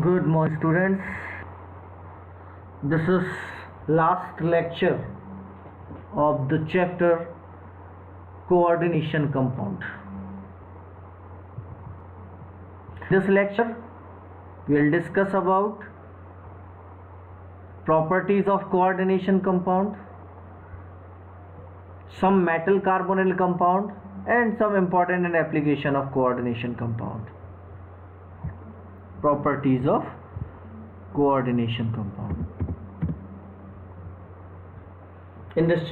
Good morning, students. This is last lecture of the chapter coordination compound. This lecture will discuss about properties of coordination compound, some metal carbonyl compound, and some important and application of coordination compound. Properties of coordination compound. In this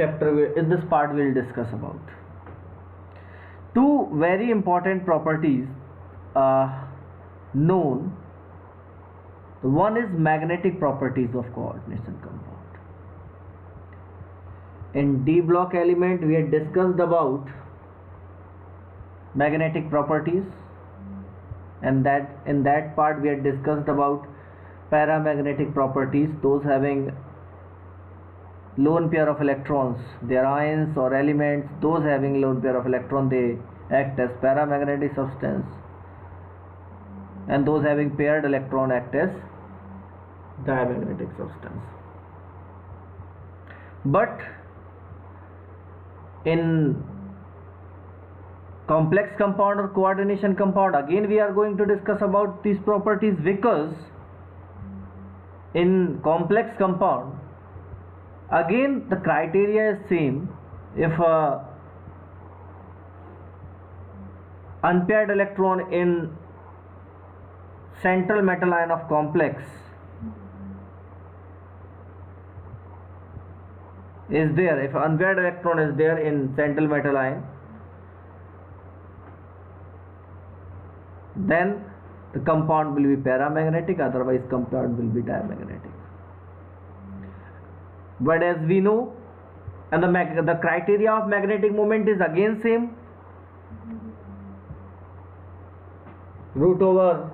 part we will discuss about two very important properties known. One is magnetic properties of coordination compound. In D block element we had discussed about magnetic properties, and that in that part we had discussed about paramagnetic properties, those having lone pair of electrons, they are ions or elements. Those having lone pair of electron, they act as paramagnetic substance, and those having paired electron act as diamagnetic substance. But in complex compound or coordination compound, again we are going to discuss about these properties, because in complex compound again the criteria is same. If a unpaired electron in central metal ion of complex is there, if unpaired electron is there in central metal ion, then the compound will be paramagnetic, otherwise compound will be diamagnetic. But as we know, and the criteria of magnetic moment is again same, root over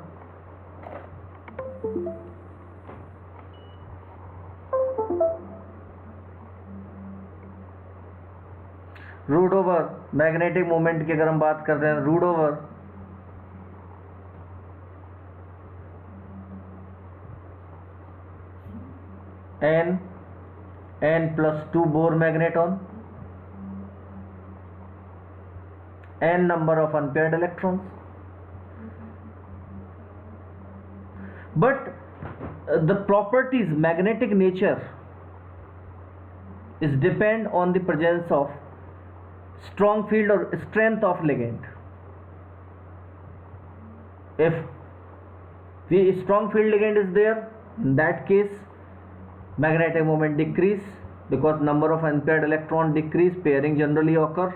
magnetic moment की अगर हम बात करते हैं, root over n plus 2 Bohr magneton, n number of unpaired electrons. But the properties, magnetic nature is depend on the presence of strong field or strength of ligand. If the strong field ligand is there, in that case magnetic moment decrease, because number of unpaired electron decrease, pairing generally occur,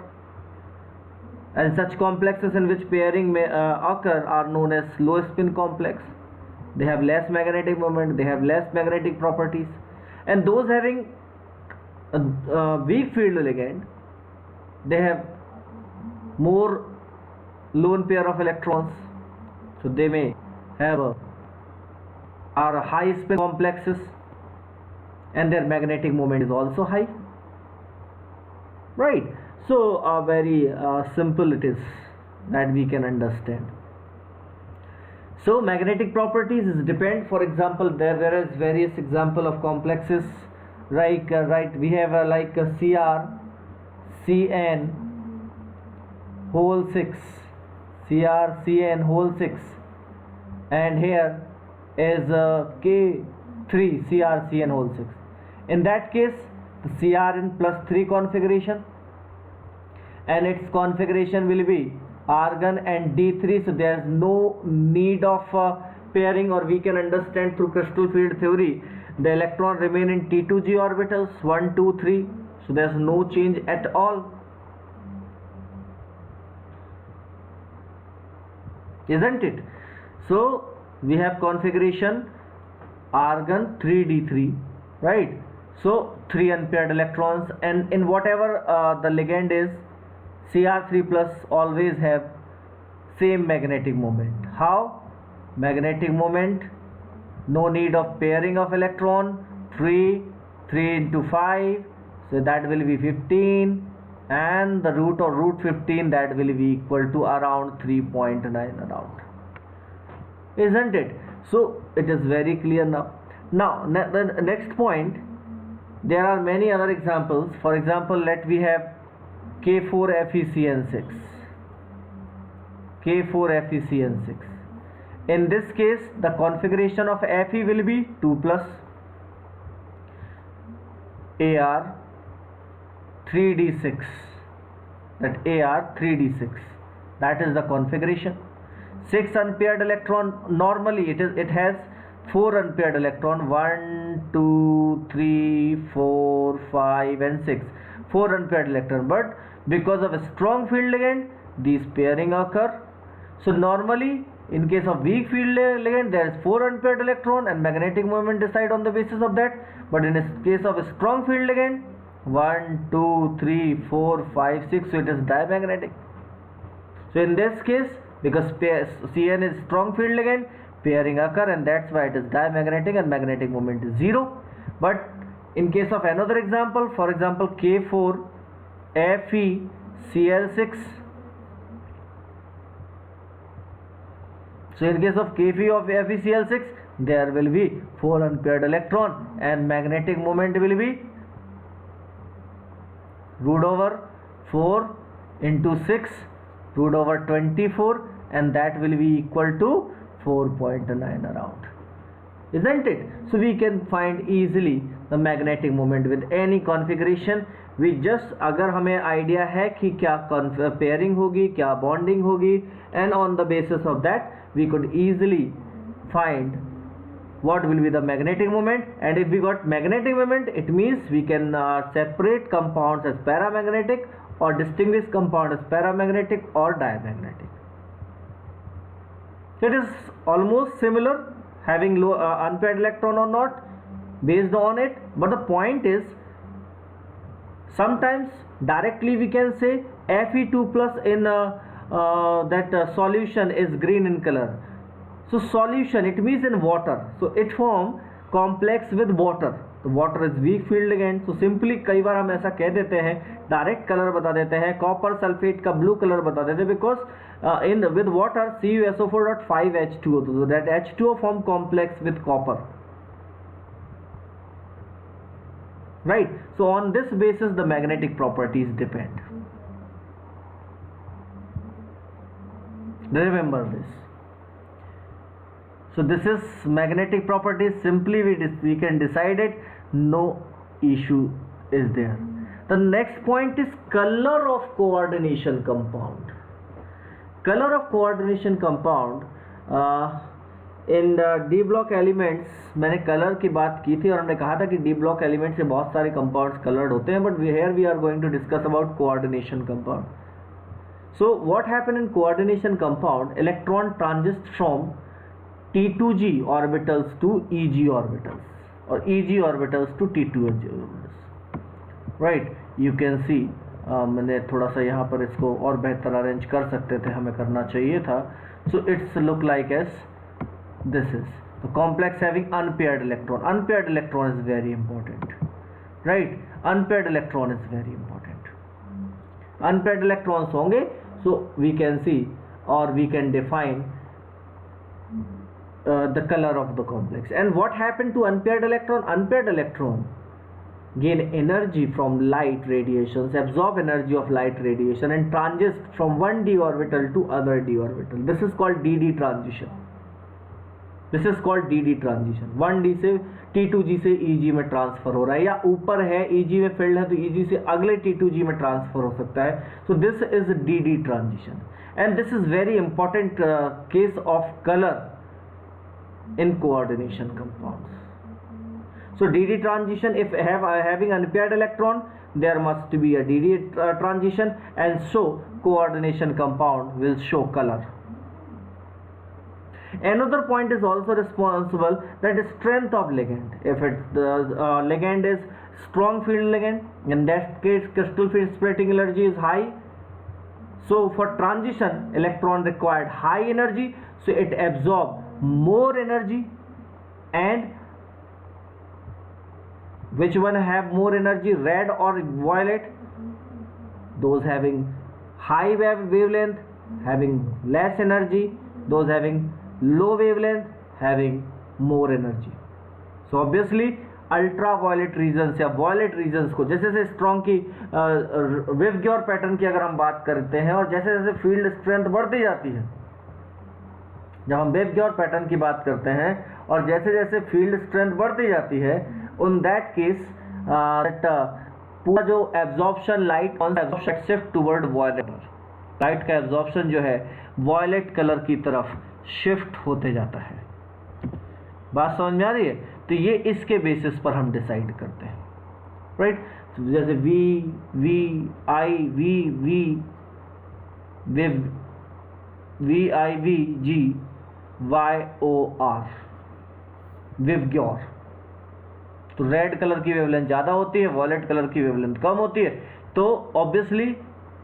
and such complexes in which pairing may occur are known as low spin complex. They have less magnetic moment, they have less magnetic properties, and those having weak field ligand, they have more lone pair of electrons, so they may have are high spin complexes, and their magnetic moment is also high, right? So very simple it is that we can understand. So magnetic properties is depend, for example, there is various example of complexes, like right, we have like a Cr Cn whole 6, Cr Cn whole 6, and here is K3 Cr Cn whole 6. In that case the Cr plus 3 configuration, and its configuration will be argon and D3, so there is no need of pairing, or we can understand through crystal field theory the electron remain in T2g orbitals 1 2 3, so there is no change at all, isn't it? So we have configuration argon 3d3, right? So 3 unpaired electrons, and in whatever the ligand is, Cr3 plus always have same magnetic moment. How? Magnetic moment, no need of pairing of electron, 3 into 5, so that will be 15, and the root or root 15, that will be equal to around 3.9 around, isn't it? So it is very clear now. Now the next point, there are many other examples. For example, let we have K4FeCN6. K4FeCN6. In this case, the configuration of Fe will be 2 plus Ar 3d6. That Ar 3d6. That is the configuration. 6 unpaired electron. Normally it has 4 unpaired electron. 1, 2, 3, 4, 5 and 6. 4 unpaired electron. But because of a strong field ligand, these pairing occur. So normally, in case of weak field ligand, there is 4 unpaired electron and magnetic moment decide on the basis of that. But in case of a strong field ligand, 1, 2, 3, 4, 5, 6, so it is diamagnetic. So in this case, because Cn is strong field ligand, pairing occur, and that's why it is diamagnetic and magnetic moment is 0. But in case of another example, for example K4FeCl6. So in case of K4FeCl6, there will be 4 unpaired electron and magnetic moment will be root over 4 into 6 root over 24, and that will be equal to 4.9 around, isn't it? So we can find easily the magnetic moment with any configuration. We just, अगर हमें idea है कि क्या pairing होगी, क्या bonding होगी, and on the basis of that we could easily find what will be the magnetic moment. And if we got magnetic moment, it means we can separate compounds as paramagnetic or distinguish compound as paramagnetic or diamagnetic. So it is almost similar, having low unpaired electron or not based on it. But the point is, sometimes directly we can say Fe2 plus in solution is green in color. So solution, it means in water, so it form complex with water. तो water is weak field ligand. So simply कई बार हम ऐसा कह देते हैं, direct colour बता देते हैं, कॉपर सल्फेट का ब्लू कलर बता देते हैं, because in with water CuSO4.5H2O, so that H2O form complex with copper, right? So on this basis the magnetic properties depend. Remember this. So this is magnetic properties. Simply we can decide it, no issue is there. The next point is color of coordination compound. Color of coordination compound in D block elements, मैंने colour की बात की थी और हमने कहा था कि D block एलिमेंट से बहुत सारे कंपाउंड्स कलर्ड होते हैं, but here we are going to discuss about coordination compound. So what happen in coordination compound? Electron transits from T2G orbitals to EG orbitals, or EG orbitals to T2G orbitals, right? You can see मैंने थोड़ा सा यहाँ पर इसको और बेहतर arrange कर सकते थे, हमें करना चाहिए था. So it's look like as this is the complex having unpaired electron. Unpaired electron is very important, right? Unpaired electron is very important. Unpaired electrons होंगे, so we can see or we can define the color of the complex. And what happened to unpaired electron? Unpaired electron gain energy from light radiations, absorb energy of light radiation and transist from one d orbital to other d orbital. This is called dd transition. This is called dd transition. 1d से T2G से EG में transfer हो रहा है, या ऊपर है EG में फील्ड है तो EG से अगले T2G में ट्रांसफर हो सकता है. So this is dd transition, and this is very important case of color in coordination compounds. So dd transition, if having unpaired electron, there must be a dd transition, and so coordination compound will show color. Another point is also responsible, that is strength of ligand. If the ligand is strong field ligand, in that case crystal field splitting energy is high. So for transition, electron required high energy, so it absorbs more energy. And which one have more energy, red or violet? Those having high wavelength having less energy, those having low wavelength having more energy. So obviously ultra violet regions या violet regions को, जैसे जैसे strong की वेवग्योर pattern की अगर हम बात करते हैं और जैसे जैसे फील्ड स्ट्रेंथ बढ़ती जाती है, जब हम वेवग्योर पैटर्न की बात करते हैं और जैसे जैसे फील्ड स्ट्रेंथ बढ़ती जाती है, उन दैट केस पूरा जो absorption light shift toward violet, light का एब्जॉर्प्शन जो है वायलेट कलर की तरफ शिफ्ट होते जाता है। बात समझ में आ रही है? तो ये इसके बेसिस पर हम डिसाइड करते हैं, राइट। जैसे V V I V V वेव V I B G Y O R वेवग्योर, तो रेड कलर की वेवलेंथ ज़्यादा होती है, वॉयलेट कलर की वेवलेंथ कम होती है। तो ऑब्वियसली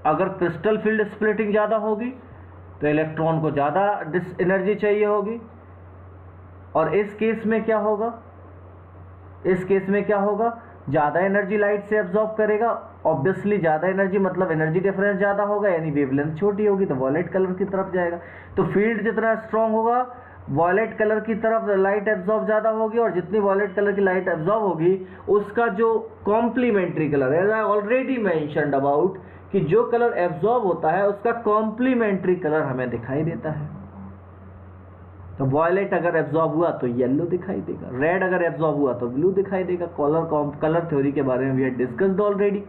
अगर क्रिस्टल फील्ड स्प्लिटिंग ज़्यादा होगी तो इलेक्ट्रॉन को ज़्यादा एनर्जी चाहिए होगी, और इस केस में क्या होगा, इस केस में क्या होगा, ज़्यादा एनर्जी लाइट से एब्जॉर्ब करेगा। ऑब्वियसली ज़्यादा एनर्जी मतलब एनर्जी डिफरेंस ज़्यादा होगा, यानी वेवलेंथ छोटी होगी, तो वॉयलेट कलर की तरफ जाएगा। तो फील्ड जितना स्ट्रांग होगा वॉयलेट कलर की तरफ लाइट एब्जॉर्ब ज़्यादा होगी, और जितनी वॉयलेट कलर की लाइट एब्जॉर्ब होगी उसका जो complementary colour, as I already mentioned about, कि जो कलर एब्जॉर्ब होता है उसका कॉम्प्लीमेंट्री कलर हमें दिखाई देता है। तो वॉयलेट अगर एब्जॉर्ब हुआ तो येलो दिखाई देगा, रेड अगर एब्जॉर्ब हुआ तो ब्लू दिखाई देगा। कलर थ्योरी के बारे में we had discussed already.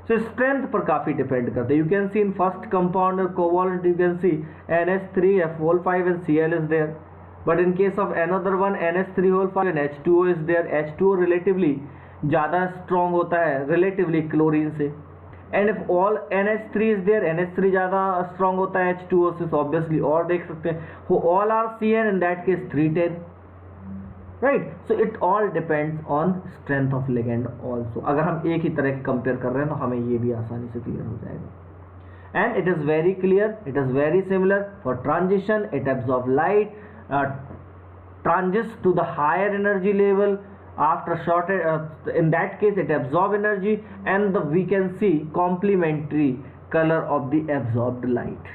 So strength पर काफ़ी डिपेंड करते हैं। You can see in first compound और covalent you can see NH3F5 and Cl is there, but in case of another one NH3 and H2O is there. H2O relatively ज़्यादा strong होता है relatively chlorine से, and if all NH3 is there, NH3 ज़्यादा strong होता है H2O से, obviously. और देख सकते हैं who all are Cn, in that case 310, right. So it all depends on strength of ligand also. अगर हम एक ही तरह कंपेयर कर रहे हैं तो हमें ये भी आसानी से क्लियर हो जाएगा। And it is very clear, it is very similar for transition, it absorb light, transits to the higher energy level after short, in that case it absorb energy, and we can see complementary color of the absorbed light.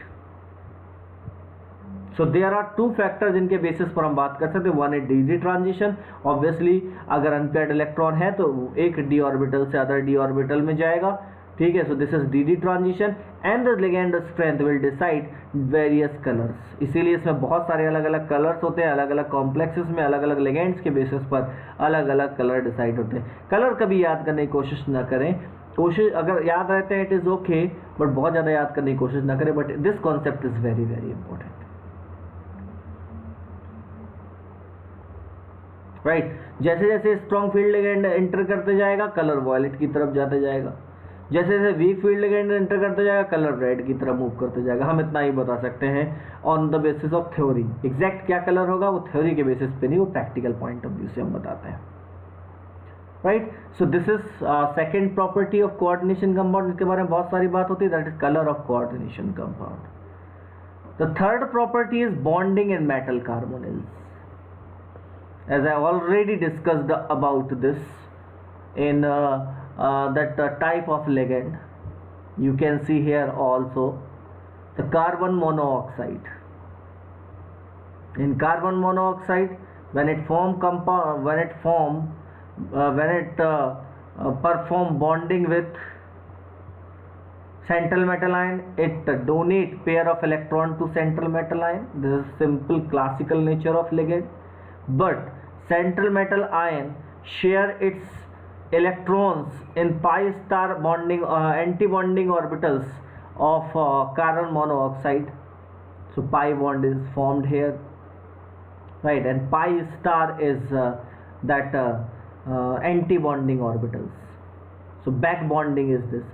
So there are two factors जिनके basis पर हम बात कर सकते हैं। One है D transition, obviously अगर unpaired electron है तो एक डी ऑर्बिटल से अदर डी ऑर्बिटल में जाएगा, ठीक है। So this is D transition, and the ligand strength will decide various colours. इसीलिए इसमें बहुत सारे अलग अलग कलर्स होते हैं, अलग अलग कॉम्प्लेक्सेस में अलग अलग लिगेंड्स के बेसिस पर अलग अलग कलर डिसाइड होते हैं। कलर कभी याद करने की कोशिश ना करें, कोशिश अगर याद रहते हैं इट इज़ ओके, बट बहुत ज़्यादा याद करने की कोशिश ना करें। But this concept is very very important, right. जैसे जैसे स्ट्रॉन्ग फील्ड लिगेंड एंटर करते जाएगा कलर वॉयलेट की तरफ जाते जाएगा, जैसे जैसे वीक फील्ड लिगेंड एंटर करते जाएगा कलर रेड की तरफ मूव करते जाएगा। हम इतना ही बता सकते हैं on the basis of theory. Exact क्या कलर होगा वो थ्योरी के बेसिस पे नहीं, वो प्रैक्टिकल पॉइंट ऑफ व्यू से हम बताते हैं, right. So this is second property of coordination compound, जिसके बारे में बहुत सारी बात होती है, that is colour of coordination compound. The third property is bonding in metal carbonyls. As I already discussed about this in that type of ligand, you can see here also the carbon monoxide. In carbon monoxide, when it perform bonding with central metal ion, it donate pair of electron to central metal ion. This is simple classical nature of ligand. But central metal ion share its electrons in pi star bonding anti-bonding orbitals of carbon monoxide. So pi bond is formed here, right, and pi star is that anti-bonding orbitals. So back bonding is this.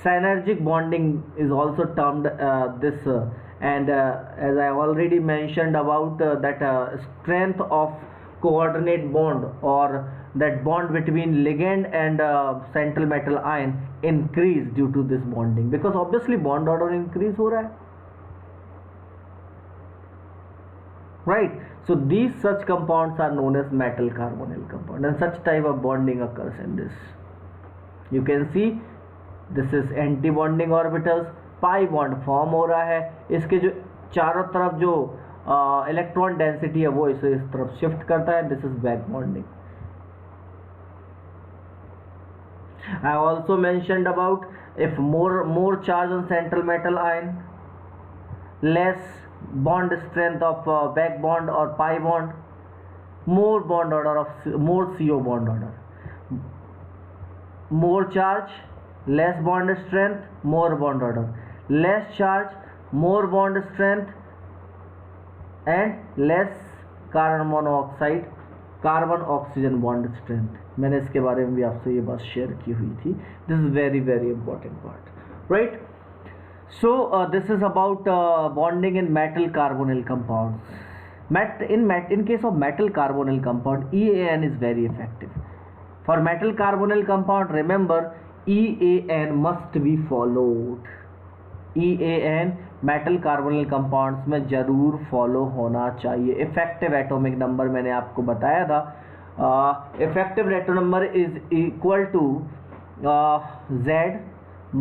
Synergic bonding is also termed this, and as I already mentioned about that strength of coordinate bond, or that bond between ligand and central metal ion increase due to this bonding, because obviously bond order increase हो रहा है, right. So these such compounds are known as metal carbonyl compound, and such type of bonding occurs in this. You can see this is anti bonding orbitals, pi bond form हो रहा है, इसके जो चारों तरफ जो इलेक्ट्रॉन डेंसिटी है वो इसे इस तरफ शिफ्ट करता है. This is back bonding. I also mentioned about if more charge on central metal ion, less bond strength of back bond or pi bond, more bond order of more CO bond order. More charge, less bond strength, more bond order. Less charge, more bond strength, and less carbon monoxide, carbon oxygen bond strength. मैंने इसके बारे में भी आपसे ये बात share की हुई थी. This is very very important part, right. So this is about bonding in metal carbonyl compounds. In case of metal carbonyl compound, EAN is very effective. For metal carbonyl compound, remember EAN must be followed. EAN metal carbonyl compounds में जरूर follow होना चाहिए. Effective atomic number मैंने आपको बताया था. Effective atomic number is equal to Z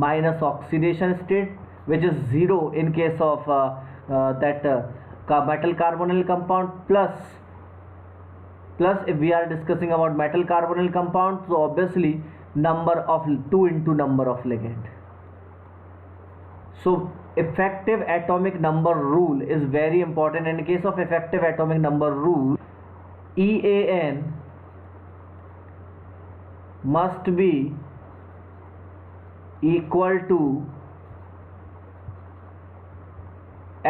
minus oxidation state which is 0 in case of that metal carbonyl compound, plus if we are discussing about metal carbonyl compound, so obviously number of 2 into number of ligand. So effective atomic number rule is very important. In case of effective atomic number rule, EAN must be equal to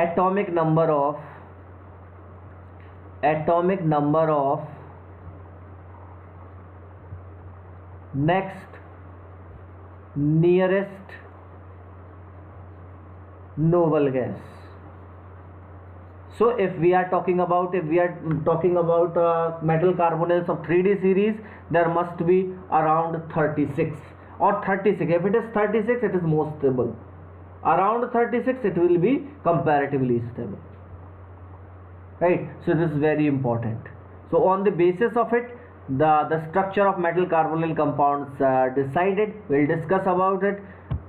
atomic number of next nearest noble gas. So if we are talking about metal carbonyls of 3D series, there must be around 36 or 36. If it is 36, it is most stable. Around 36, it will be comparatively stable, right? So this is very important. So on the basis of it, the structure of metal carbonyl compounds decided. We'll discuss about it.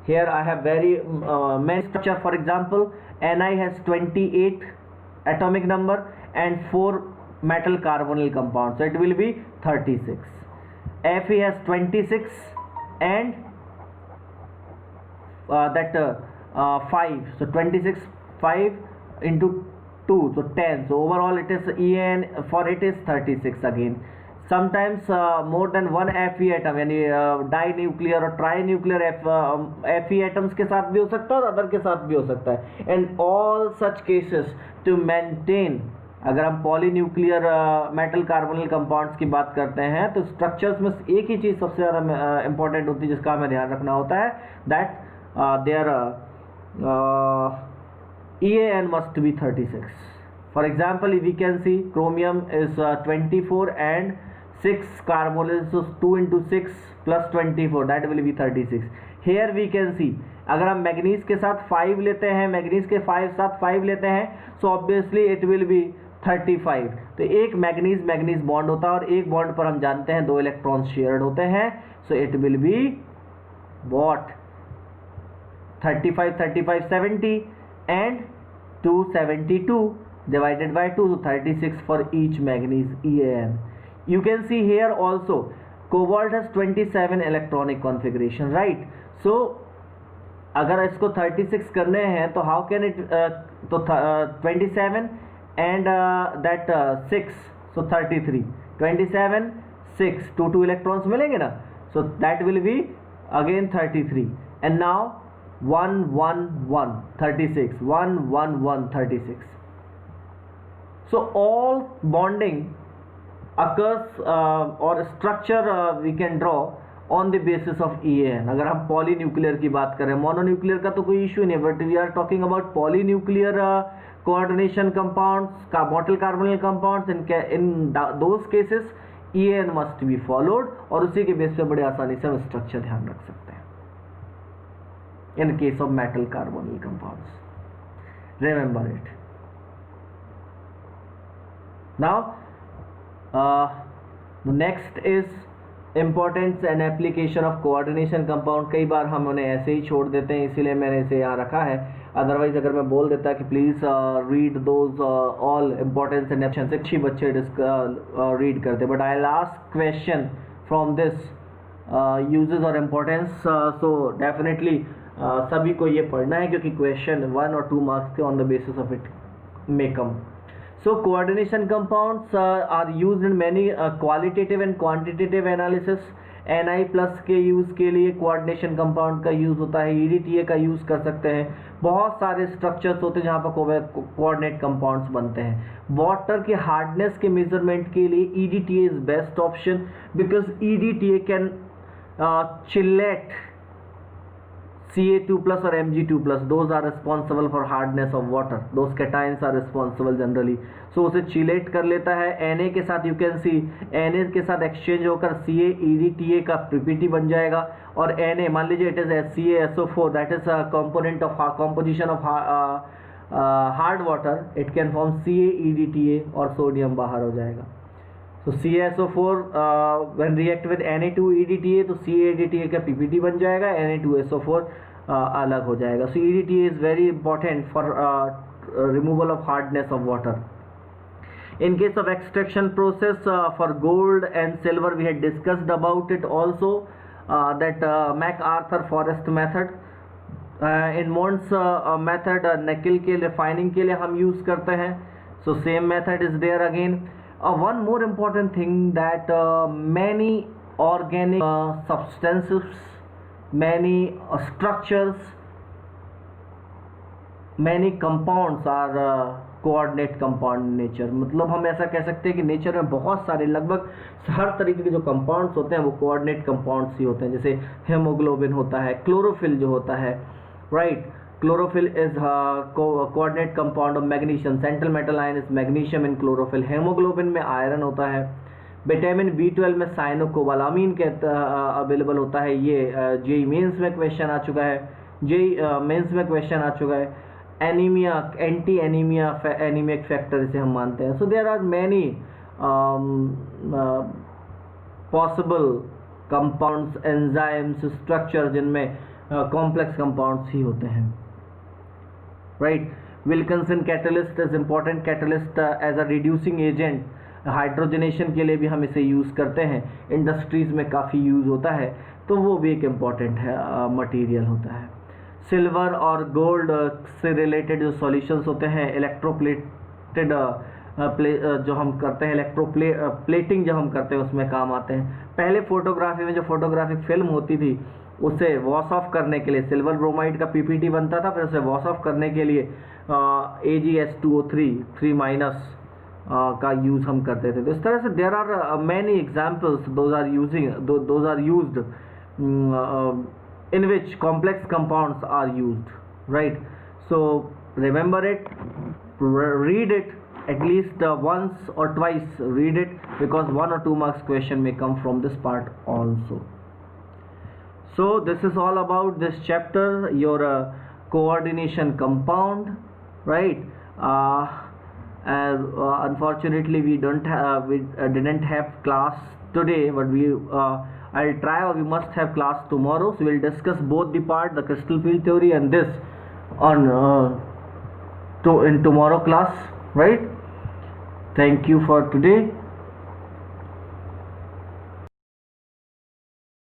Here I have very many structure. For example, Ni has 28 atomic number and 4 metal carbonyl compounds, so it will be 36. Fe has 26 and 5, so 26 5 into 2, so 10. So overall it is En for it is 36 again. Sometimes more than one Fe atom, यानी डाइन्यूक्लियर और ट्राइन्यूक्लियर Fe atoms के साथ भी हो सकता है और other के साथ भी हो सकता है. And all such cases to maintain, अगर हम पॉलीन्यूक्लियर मेटल कार्बोनिल कंपाउंड्स की बात करते हैं तो स्ट्रक्चर्स में एक ही चीज़ सबसे ज़्यादा इंपॉर्टेंट होती है जिसका हमें ध्यान रखना होता है, that there EAN must be 36. For example, we can see chromium is 24 and 6 carbonyls, so 2 into 6 plus 24, that will be 36. Here we can see, अगर हम मैग्नीज के साथ 5 लेते हैं, मैग्नीज के 5 लेते हैं, so obviously it will be 35. तो एक मैग्नीज बॉन्ड होता है और एक बॉन्ड पर हम जानते हैं 2 इलेक्ट्रॉन्स शेयर्ड होते हैं, so it will be what 35 70 and 272 divided by 2, so 36 for each manganese EAN. You can see here also cobalt has 27 electronic configuration, right? So अगर इसको 36 करने हैं तो how can it तो 27 and that 6, so 33, 27 6 2 electrons मिलेंगे ना, so that will be again 33, and now 1 1 1 36 1 1 1 36. So all bonding occurs or structure we can draw on the basis of EAN. अगर हम पॉलीन्यूक्लियर की बात करें, मोनोन्यूक्लियर का तो कोई इश्यू नहीं, but we are talking about polynuclear coordination compounds, metal carbonyl compounds. In those cases EAN must be followed और उसी के बेस पे बड़े आसानी से हम स्ट्रक्चर ध्यान रख सकते हैं. In case of metal carbonyl compounds, remember it. Now the next is importance and application of coordination compound. कई बार हम उन्हें ऐसे ही छोड़ देते हैं, इसीलिए मैंने इसे यहाँ रखा है. अदरवाइज अगर मैं बोल देता कि please read those all importance and options, अच्छी बच्चे रीड करते, but I last question from this uses और इम्पोर्टेंस, सो डेफिनेटली सभी को ये पढ़ना है क्योंकि क्वेश्चन 1 और 2 मार्क्स के on the basis of it may come. So coordination compounds are used in many qualitative and quantitative analysis. Ni plus के यूज़ के लिए कोऑर्डिनेशन कंपाउंड का यूज़ होता है, EDTA का यूज़ कर सकते हैं, बहुत सारे स्ट्रक्चर्स होते हैं जहाँ पर कोऑर्डिनेट कंपाउंड्स बनते हैं. वाटर के हार्डनेस के मेजरमेंट के लिए EDTA is best option because EDTA can chelate Ca2 plus or Mg2 plus, those are responsible for hardness of water, those cations are responsible generally. So उसे chelate कर लेता है. Na के साथ you can see Na के साथ exchange होकर Ca EDTA का PPT बन जाएगा, और Na मान लीजिए it is CaSO4, that is a component of composition of hard water, it can form Ca EDTA और सोडियम बाहर हो जाएगा. तो CaSO4 when react with Na2 EDTA तो Ca EDTA का PPT बन जाएगा, Na2SO4 अलग हो जाएगा. So EDTA is very important for removal of hardness of water. In case of extraction process for gold and silver, we had discussed about it also, that MacArthur Forrest method. In Mond's method निकल के refining के लिए हम use करते हैं. So same method is there again. One more important thing that many organic substances, many structures, many compounds are coordinate compound in nature. मतलब हम ऐसा कह सकते हैं कि नेचर में बहुत सारे, लगभग हर तरीके के जो कंपाउंड्स होते हैं वो कोऑर्डिनेट कंपाउंड्स ही होते हैं. जैसे हेमोग्लोबिन होता है, क्लोरोफिल जो होता है, right, chlorophyll is coordinate compound of magnesium, central metal ion is magnesium in chlorophyll. hemoglobin में आयरन होता है. विटामिन B12 में साइनोकोबालामीन के अवेलेबल होता है. ये जेई मेंस में क्वेश्चन आ चुका है, जेई मेंस में क्वेश्चन आ चुका है. Anaemia, anti anaemia anaemic factor इसे हम मानते हैं. So there are many possible compounds, enzymes, structure जिनमें कॉम्प्लेक्स कंपाउंड्स ही होते हैं, right. Wilkinson catalyst is important catalyst as a reducing agent. Hydrogenation के लिए भी हम इसे यूज़ करते हैं, इंडस्ट्रीज़ में काफ़ी यूज़ होता है, तो वो भी एक इम्पॉर्टेंट है मटेरियल होता है. सिल्वर और गोल्ड से रिलेटेड जो सॉल्यूशंस होते हैं, इलेक्ट्रोप्लेटेड जो हम करते हैं, प्लेटिंग जो हम करते हैं उसमें काम आते हैं. पहले फोटोग्राफी में जो फोटोग्राफिक फिल्म होती थी उसे वॉश ऑफ करने के लिए सिल्वर ब्रोमाइड का PPT बनता था, फिर उसे वॉश ऑफ करने के लिए AgS2O3 3- का यूज़ हम करते थे. तो इस तरह से there are many examples, those are used in which complex compounds are used, right. So remember it, read it at least once or twice, read it, because 1 or 2 marks question may come from this part also. So this is all about this chapter, your coordination compound, right. Unfortunately we didn't have class today, but I'll try, or we must have class tomorrow, so we'll discuss both the part, the crystal field theory and this on in tomorrow class, right. Thank you for today.